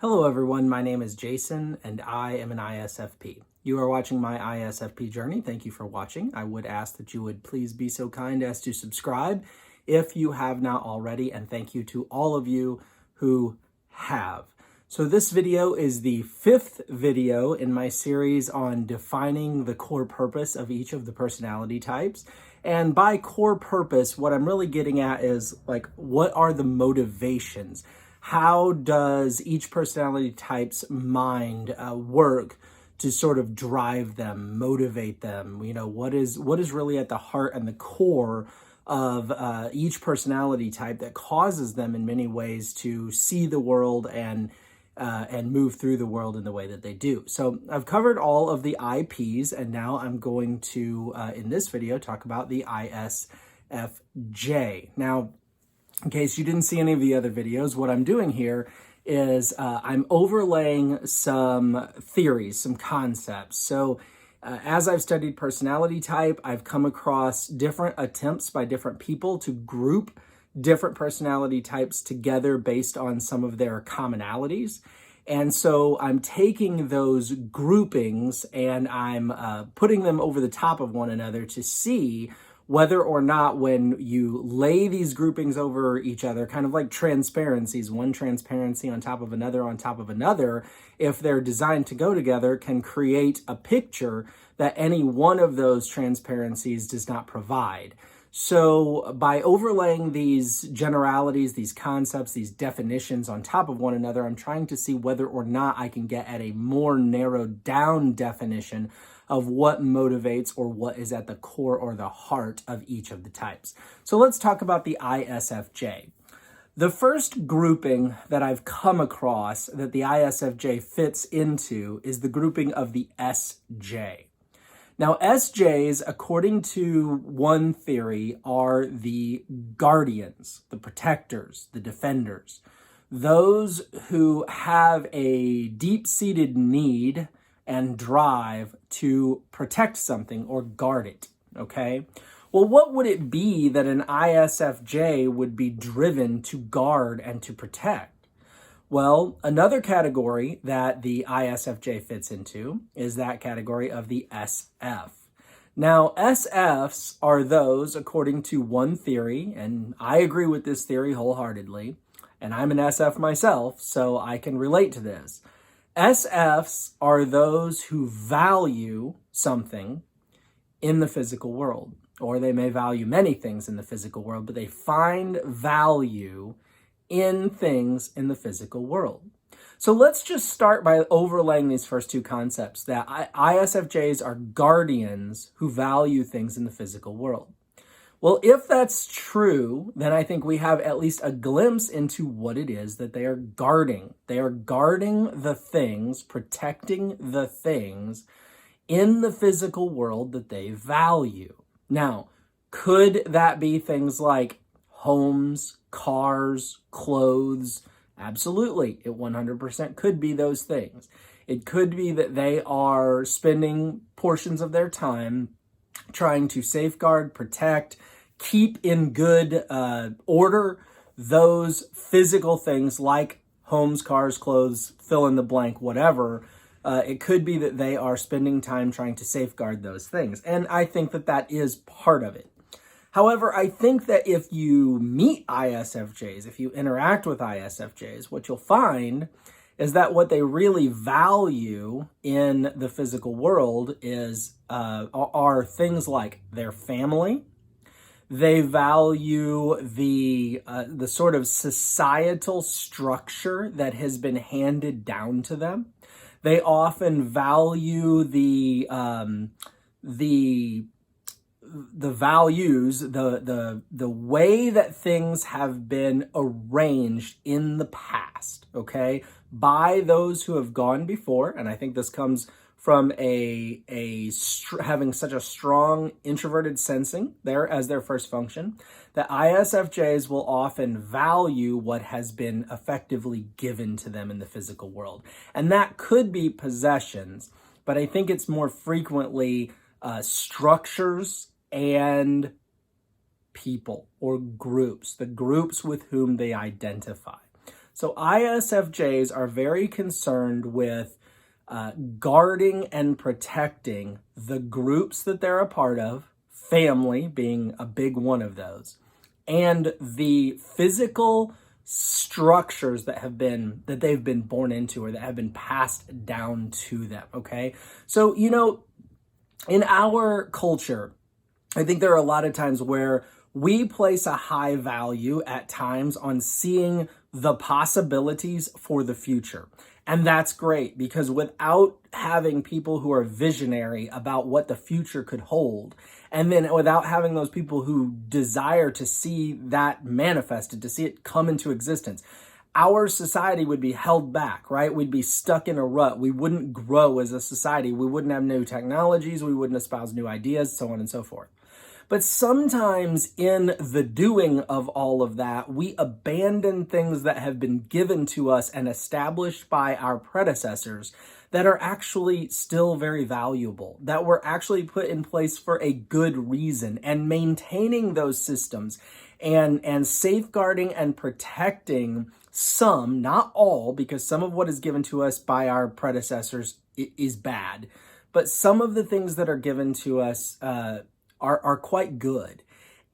Hello everyone, my name is Jason and I am an ISFP. You are watching my ISFP journey. Thank you for watching. I would ask that you would please be so kind as to subscribe if you have not already, and thank you to all of you who have. So this video is the 5th video in my series on defining the core purpose of each of the personality types. And by core purpose, what I'm really getting at is what are the motivations? How does each personality type's mind work to sort of drive them, motivate them? You know, what is really at the heart and the core of each personality type that causes them in many ways to see the world and move through the world in the way that they do. So I've covered all of the IPs, and now I'm going to, in this video, talk about the ISFJ. Now, in case you didn't see any of the other videos, what I'm doing here is I'm overlaying some theories, some concepts. So as I've studied personality type, I've come across different attempts by different people to group different personality types together based on some of their commonalities. And so I'm taking those groupings and I'm putting them over the top of one another to see whether or not, when you lay these groupings over each other, kind of like transparencies, one transparency on top of another, if they're designed to go together, can create a picture that any one of those transparencies does not provide. So by overlaying these generalities, these concepts, these definitions on top of one another, I'm trying to see whether or not I can get at a more narrowed down definition of what motivates or what is at the core or the heart of each of the types. So let's talk about the ISFJ. The first grouping that I've come across that the ISFJ fits into is the grouping of the SJ. Now, SJs, according to one theory, are the guardians, the protectors, the defenders, those who have a deep-seated need and drive to protect something or guard it, okay? Well, what would it be that an ISFJ would be driven to guard and to protect? Well, another category that the ISFJ fits into is that category of the SF. Now, SFs are those, according to one theory, and I agree with this theory wholeheartedly, and I'm an SF myself, so I can relate to this. SFs are those who value something in the physical world, or they may value many things in the physical world, but they find value in things in the physical world. So let's just start by overlaying these first two concepts, that ISFJs are guardians who value things in the physical world. Well, if that's true, then I think we have at least a glimpse into what it is that they are guarding. They are guarding the things, protecting the things in the physical world that they value. Now, could that be things like homes, cars, clothes? Absolutely. It 100% could be those things. It could be that they are spending portions of their time trying to safeguard, protect, keep in good order those physical things like homes, cars, clothes, fill in the blank, whatever. It could be that they are spending time trying to safeguard those things. And I think that that is part of it. However, I think that if you meet ISFJs, if you interact with ISFJs, what you'll find is that what they really value in the physical world are things like their family. They value the sort of societal structure that has been handed down to them. They often value the values, the way that things have been arranged in the past, okay, by those who have gone before. And I think this comes from having such a strong introverted sensing there as their first function, that ISFJs will often value what has been effectively given to them in the physical world. And that could be possessions, but I think it's more frequently structures and people or groups, the groups with whom they identify. So ISFJs are very concerned with guarding and protecting the groups that they're a part of, family being a big one of those, and the physical structures that they've been born into or that have been passed down to them. Okay. So, in our culture, I think there are a lot of times where we place a high value at times on seeing the possibilities for the future. And that's great, because without having people who are visionary about what the future could hold, and then without having those people who desire to see that manifested, to see it come into existence, our society would be held back, right? We'd be stuck in a rut. We wouldn't grow as a society. We wouldn't have new technologies. We wouldn't espouse new ideas, so on and so forth. But sometimes in the doing of all of that, we abandon things that have been given to us and established by our predecessors that are actually still very valuable, that were actually put in place for a good reason. And maintaining those systems and safeguarding and protecting some, not all, because some of what is given to us by our predecessors is bad, but some of the things that are given to us are quite good.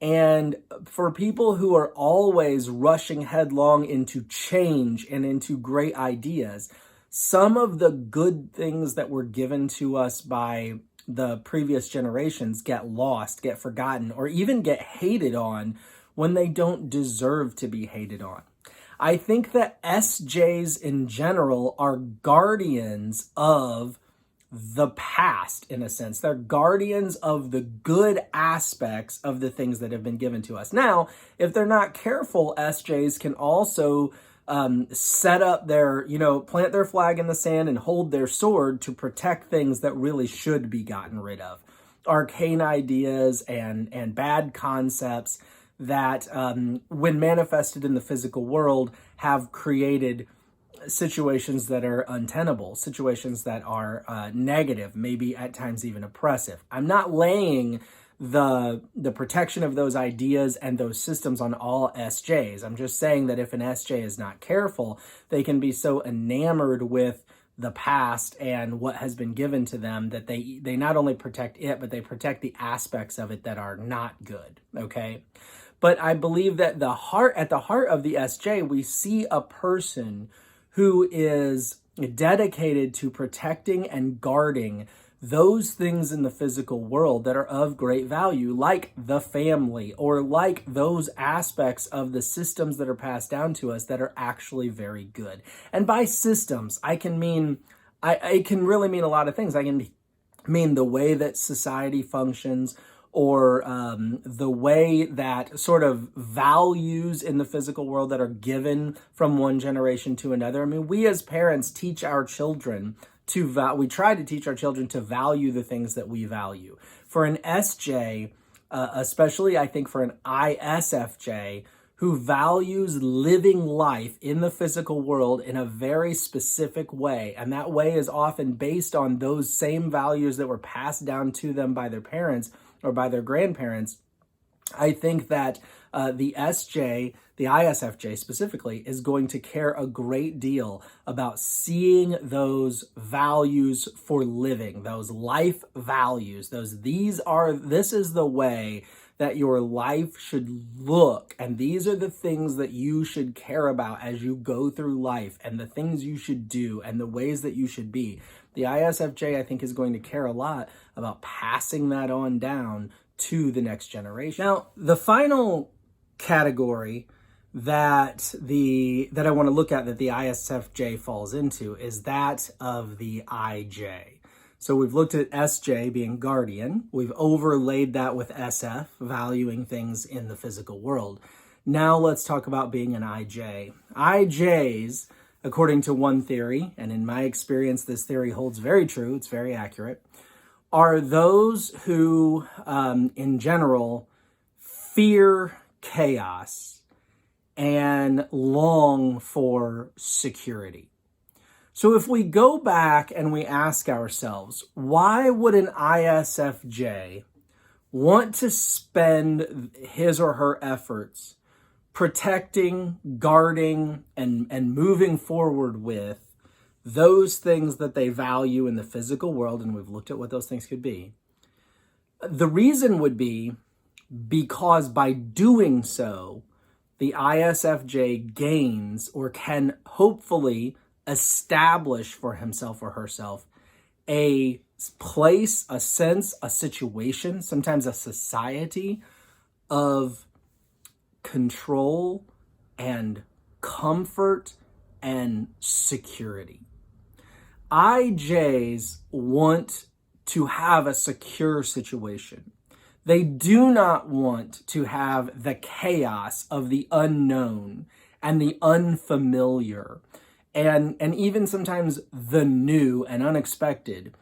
And for people who are always rushing headlong into change and into great ideas, some of the good things that were given to us by the previous generations get lost, get forgotten, or even get hated on when they don't deserve to be hated on. I think that SJs in general are guardians of the past, in a sense. They're guardians of the good aspects of the things that have been given to us. Now, if they're not careful, SJs can also set up plant their flag in the sand and hold their sword to protect things that really should be gotten rid of. Arcane ideas and bad concepts that, when manifested in the physical world, have created situations that are untenable, situations that are negative, maybe at times even oppressive. I'm not laying the protection of those ideas and those systems on all SJs. I'm just saying that if an SJ is not careful, they can be so enamored with the past and what has been given to them that they not only protect it, but they protect the aspects of it that are not good. Okay. But I believe that at the heart of the SJ, we see a person who is dedicated to protecting and guarding those things in the physical world that are of great value, like the family, or like those aspects of the systems that are passed down to us that are actually very good. And by systems, I can really mean a lot of things. I can mean the way that society functions, or the way that sort of values in the physical world that are given from one generation to another. I mean, we as parents teach our children we try to teach our children to value the things that we value. For an SJ, especially I think for an ISFJ, who values living life in the physical world in a very specific way, and that way is often based on those same values that were passed down to them by their parents or by their grandparents, I think that the ISFJ specifically, is going to care a great deal about seeing those values for living, those life values, this is the way that your life should look, and these are the things that you should care about as you go through life, and the things you should do, and the ways that you should be. The ISFJ, I think, is going to care a lot about passing that on down to the next generation. Now, the final category that I want to look at that the ISFJ falls into is that of the IJ. So we've looked at SJ being guardian. We've overlaid that with SF, valuing things in the physical world. Now let's talk about being an IJ. IJs, according to one theory, and in my experience, this theory holds very true, it's very accurate, are those who, in general, fear chaos and long for security. So if we go back and we ask ourselves, why would an ISFJ want to spend his or her efforts protecting, guarding, and moving forward with those things that they value in the physical world, and we've looked at what those things could be. The reason would be because by doing so, the ISFJ gains or can hopefully establish for himself or herself a place, a sense, a situation, sometimes a society of control and comfort and security. IJs want to have a secure situation. They do not want to have the chaos of the unknown and the unfamiliar and even sometimes the new and unexpected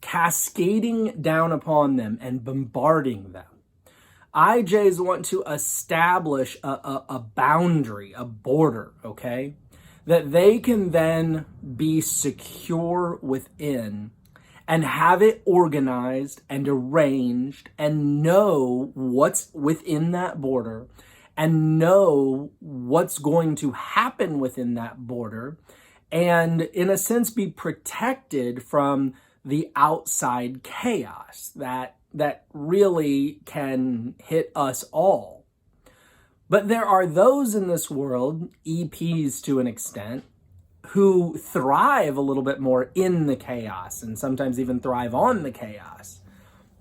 cascading down upon them and bombarding them. IJs want to establish a boundary, a border, okay, that they can then be secure within and have it organized and arranged and know what's within that border and know what's going to happen within that border and, in a sense, be protected from the outside chaos that really can hit us all. But there are those in this world, EPs to an extent, who thrive a little bit more in the chaos and sometimes even thrive on the chaos.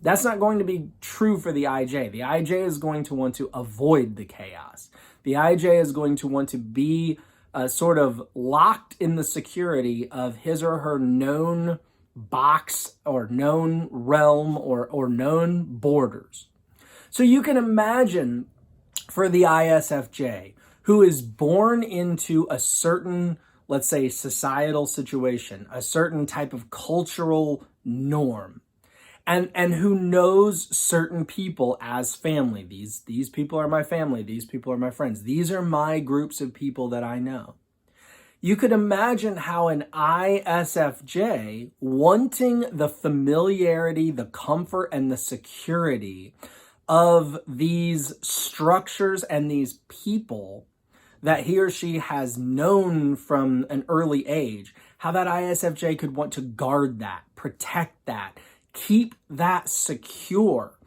That's not going to be true for the IJ. The IJ is going to want to avoid the chaos. The IJ is going to want to be sort of locked in the security of his or her known box or known realm or known borders. So you can imagine for the ISFJ, who is born into a certain, let's say, societal situation, a certain type of cultural norm, and who knows certain people as family. These people are my family. These people are my friends. These are my groups of people that I know. You could imagine how an ISFJ, wanting the familiarity, the comfort, and the security of these structures and these people that he or she has known from an early age, how that ISFJ could want to guard that, protect that, keep that secure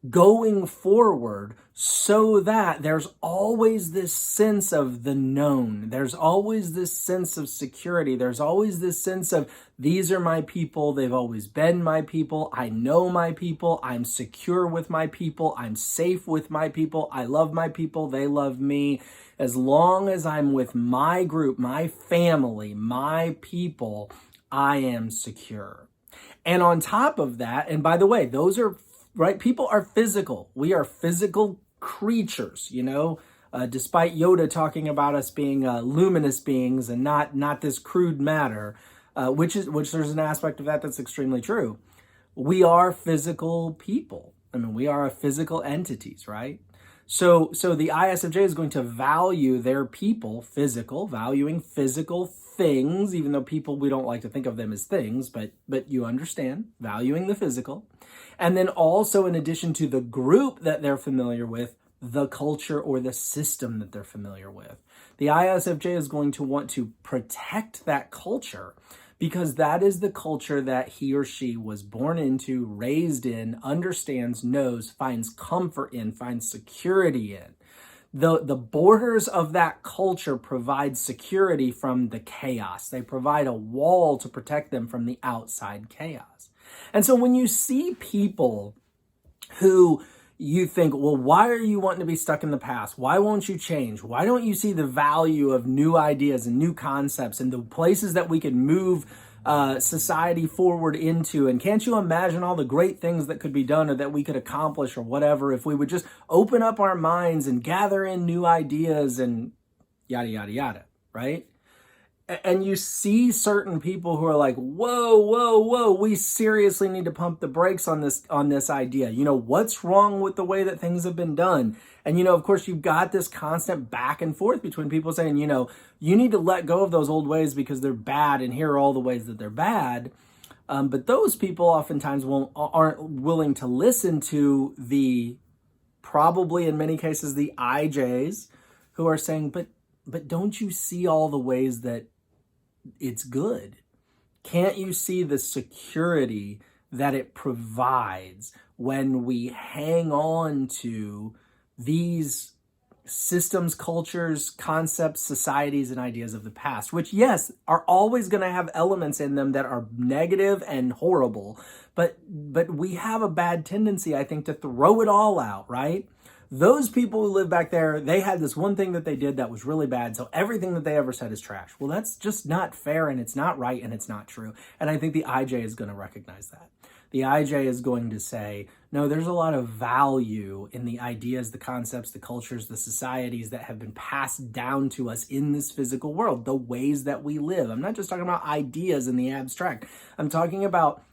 going forward so that there's always this sense of the known. There's always this sense of security. There's always this sense of these are my people. They've always been my people. I know my people. I'm secure with my people. I'm safe with my people. I love my people. They love me. As long as I'm with my group, my family, my people, I am secure. And on top of that, and by the way, those are right? People are physical. We are physical creatures, despite Yoda talking about us being luminous beings and not this crude matter, which there's an aspect of that that's extremely true. We are physical people. I mean, we are physical entities, right? So the ISFJ is going to value their people physical, valuing physical things, even though people, we don't like to think of them as things, but you understand, valuing the physical. And then also, in addition to the group that they're familiar with, the culture or the system that they're familiar with. The ISFJ is going to want to protect that culture because that is the culture that he or she was born into, raised in, understands, knows, finds comfort in, finds security in. The borders of that culture provide security from the chaos. They provide a wall to protect them from the outside chaos. And so when you see people who you think, well, why are you wanting to be stuck in the past? Why won't you change? Why don't you see the value of new ideas and new concepts and the places that we can move society forward into? And can't you imagine all the great things that could be done or that we could accomplish or whatever if we would just open up our minds and gather in new ideas and yada, yada, yada, right? And you see certain people who are like, whoa, we seriously need to pump the brakes on this idea. What's wrong with the way that things have been done? And, of course, you've got this constant back and forth between people saying, you need to let go of those old ways because they're bad, and here are all the ways that they're bad. But those people oftentimes aren't willing to listen to the probably in many cases the IJs who are saying, but don't you see all the ways that it's good? Can't you see the security that it provides when we hang on to these systems, cultures, concepts, societies, and ideas of the past, which, yes, are always going to have elements in them that are negative and horrible, but we have a bad tendency, I think, to throw it all out, right? Those people who live back there, they had this one thing that they did that was really bad, so everything that they ever said is trash. Well, that's just not fair, and it's not right, and it's not true. And I think the IJ is going to recognize that. The IJ is going to say, no, there's a lot of value in the ideas, the concepts, the cultures, the societies that have been passed down to us in this physical world, the ways that we live. I'm not just talking about ideas in the abstract. I'm talking about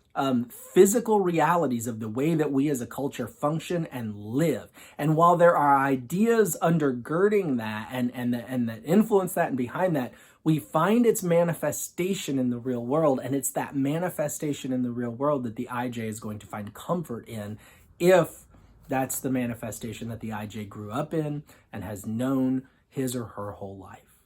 physical realities of the way that we as a culture function and live. And while there are ideas undergirding that and that influence that and behind that, we find its manifestation in the real world. And it's that manifestation in the real world that the IJ is going to find comfort in, if that's the manifestation that the IJ grew up in and has known his or her whole life.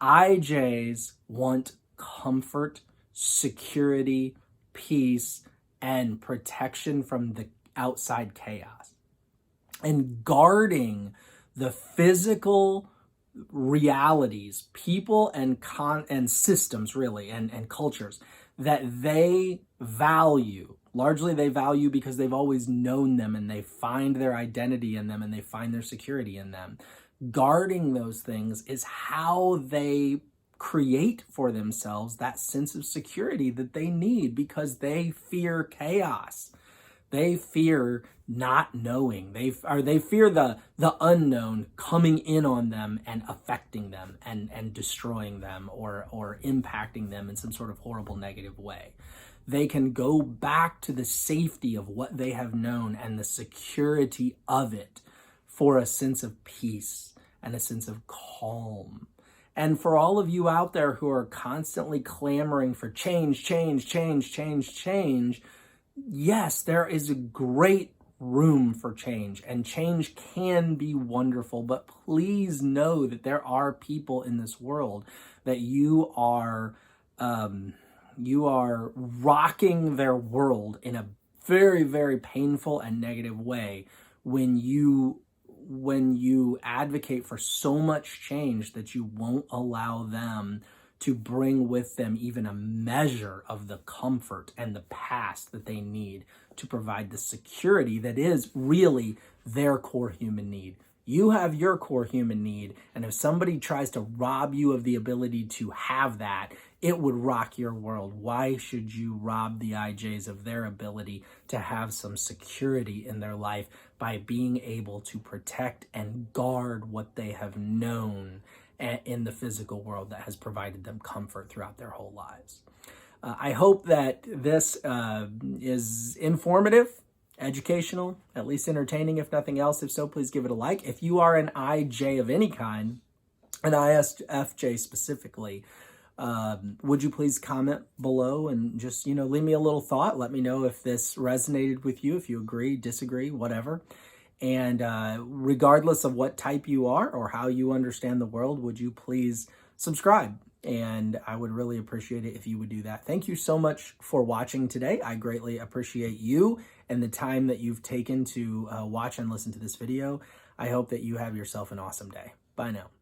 IJs want comfort, security, peace, and protection from the outside chaos. And guarding the physical realities, people and systems, really, and cultures that they value. Largely they value because they've always known them, and they find their identity in them, and they find their security in them. Guarding those things is how they create for themselves that sense of security that they need, because they fear chaos. They fear not knowing. They fear the unknown coming in on them and affecting them and destroying them or impacting them in some sort of horrible negative way. They can go back to the safety of what they have known and the security of it for a sense of peace and a sense of calm. And for all of you out there who are constantly clamoring for change, yes, there is a great room for change, and change can be wonderful, but please know that there are people in this world that you are rocking their world in a very, very painful and negative way when you advocate for so much change that you won't allow them to bring with them even a measure of the comfort and the past that they need to provide the security that is really their core human need. You have your core human need, and if somebody tries to rob you of the ability to have that, it would rock your world. Why should you rob the IJs of their ability to have some security in their life by being able to protect and guard what they have known in the physical world that has provided them comfort throughout their whole lives? I hope that this is informative, educational, at least entertaining, if nothing else. If so, please give it a like. If you are an IJ of any kind, an ISFJ specifically, would you please comment below and just, leave me a little thought. Let me know if this resonated with you, if you agree, disagree, whatever. And regardless of what type you are or how you understand the world, would you please subscribe? And I would really appreciate it if you would do that. Thank you so much for watching today. I greatly appreciate you and the time that you've taken to watch and listen to this video. I hope that you have yourself an awesome day. Bye now.